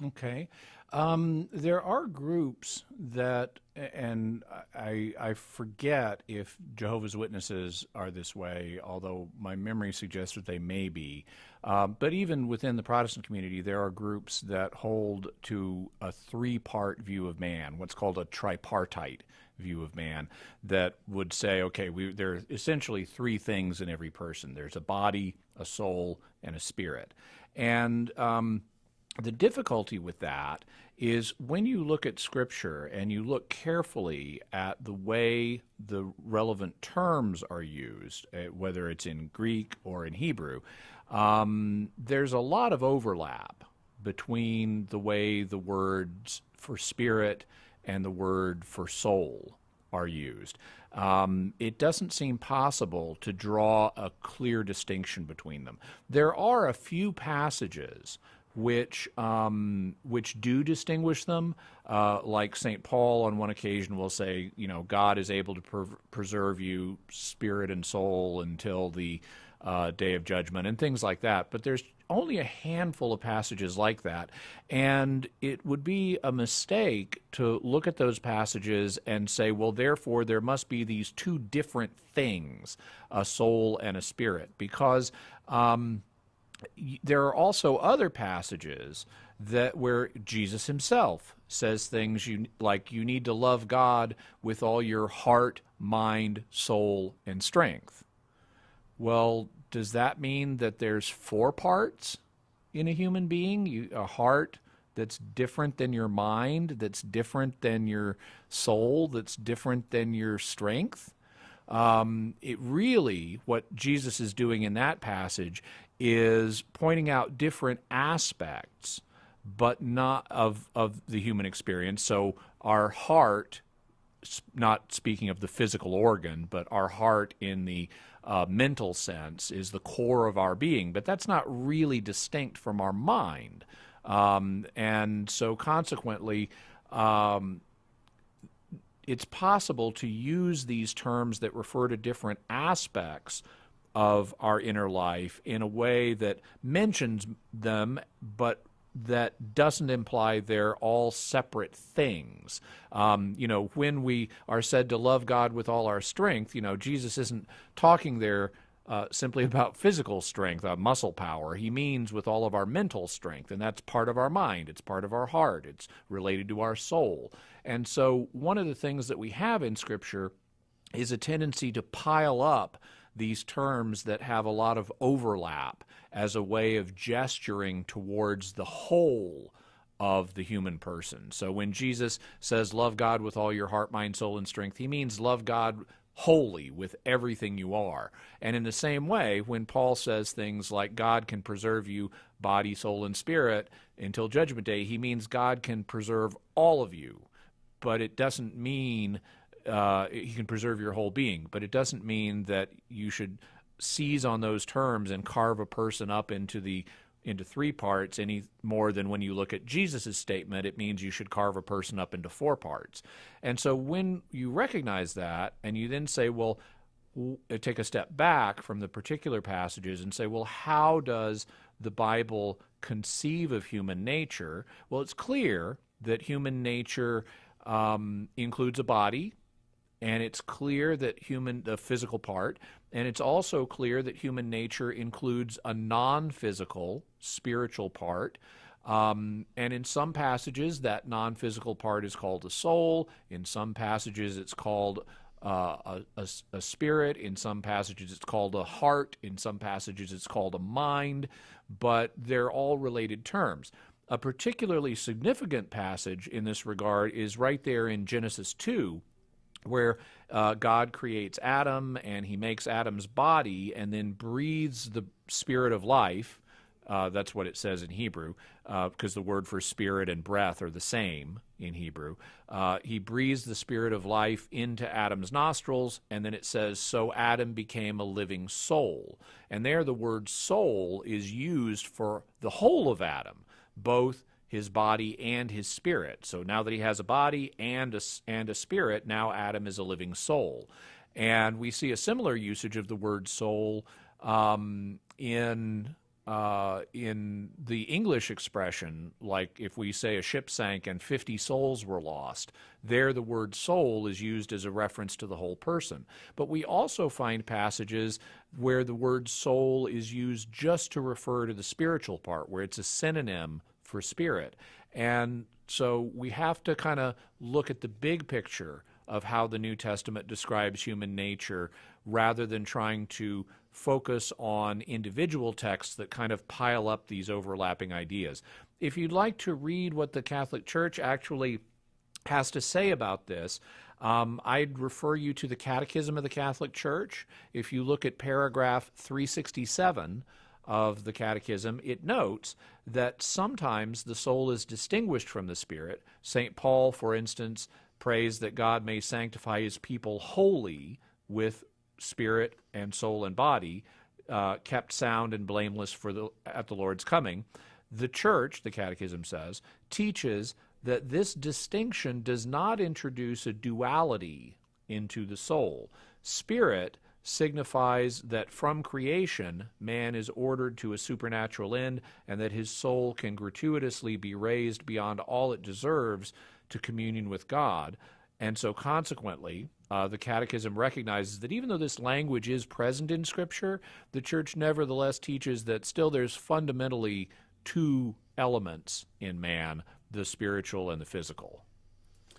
Okay. There are groups that, and I forget if Jehovah's Witnesses are this way, although my memory suggests that they may be. But even within the Protestant community, there are groups that hold to a three-part view of man, what's called a tripartite view of man, that would say, okay, there are essentially three things in every person. There's a body, a soul, and a spirit. And the difficulty with that is when you look at Scripture and you look carefully at the way the relevant terms are used, whether it's in Greek or in Hebrew, there's a lot of overlap between the way the words for spirit and the word for soul are used. It doesn't seem possible to draw a clear distinction between them. There are a few passages which do distinguish them. Like St. Paul on one occasion will say, God is able to preserve you spirit and soul until the day of judgment and things like that. But there's only a handful of passages like that, and it would be a mistake to look at those passages and say, well, therefore there must be these two different things, a soul and a spirit, because there are also other passages where Jesus himself says things like you need to love God with all your heart, mind, soul, and strength. Well, does that mean that there's four parts in a human being? A heart that's different than your mind, that's different than your soul, that's different than your strength? What Jesus is doing in that passage is pointing out different aspects, but not of the human experience. So our heart, not speaking of the physical organ, but our heart in the mental sense is the core of our being, but that's not really distinct from our mind. And so consequently, it's possible to use these terms that refer to different aspects of our inner life in a way that mentions them, but that doesn't imply they're all separate things. When we are said to love God with all our strength, Jesus isn't talking there simply about physical strength, muscle power. He means with all of our mental strength, and that's part of our mind. It's part of our heart. It's related to our soul. And so one of the things that we have in Scripture is a tendency to pile up these terms that have a lot of overlap as a way of gesturing towards the whole of the human person. So when Jesus says, love God with all your heart, mind, soul, and strength, he means love God wholly with everything you are. And in the same way, when Paul says things like God can preserve you body, soul, and spirit until judgment day, he means God can preserve all of you. But it doesn't mean he can preserve your whole being, but it doesn't mean that you should seize on those terms and carve a person up into three parts any more than when you look at Jesus' statement, it means you should carve a person up into four parts. And so when you recognize that and you then say, well, take a step back from the particular passages and say, well, how does the Bible conceive of human nature? Well, it's clear that human nature includes a body, and it's clear that the physical part, and it's also clear that human nature includes a non-physical, spiritual part. And in some passages, that non-physical part is called a soul. In some passages, it's called a spirit. In some passages, it's called a heart. In some passages, it's called a mind. But they're all related terms. A particularly significant passage in this regard is right there in Genesis 2, where God creates Adam, and he makes Adam's body and then breathes the spirit of life. That's what it says in Hebrew, because the word for spirit and breath are the same in Hebrew. He breathes the spirit of life into Adam's nostrils, and then it says, so Adam became a living soul. And there the word soul is used for the whole of Adam, both his body and his spirit. So now that he has a body and a spirit, now Adam is a living soul. And we see a similar usage of the word soul in in the English expression, like if we say a ship sank and 50 souls were lost, there the word soul is used as a reference to the whole person. But we also find passages where the word soul is used just to refer to the spiritual part, where it's a synonym for spirit. And so we have to kind of look at the big picture of how the New Testament describes human nature rather than trying to focus on individual texts that kind of pile up these overlapping ideas. If you'd like to read what the Catholic Church actually has to say about this, I'd refer you to the Catechism of the Catholic Church. If you look at paragraph 367 of the Catechism, it notes that sometimes the soul is distinguished from the spirit. St. Paul, for instance, prays that God may sanctify his people wholly with spirit and soul and body, kept sound and blameless at the Lord's coming. The Church, the Catechism says, teaches that this distinction does not introduce a duality into the soul. Spirit signifies that from creation, man is ordered to a supernatural end, and that his soul can gratuitously be raised beyond all it deserves to communion with God. And so consequently, the Catechism recognizes that even though this language is present in Scripture, the Church nevertheless teaches that still there's fundamentally two elements in man, the spiritual and the physical.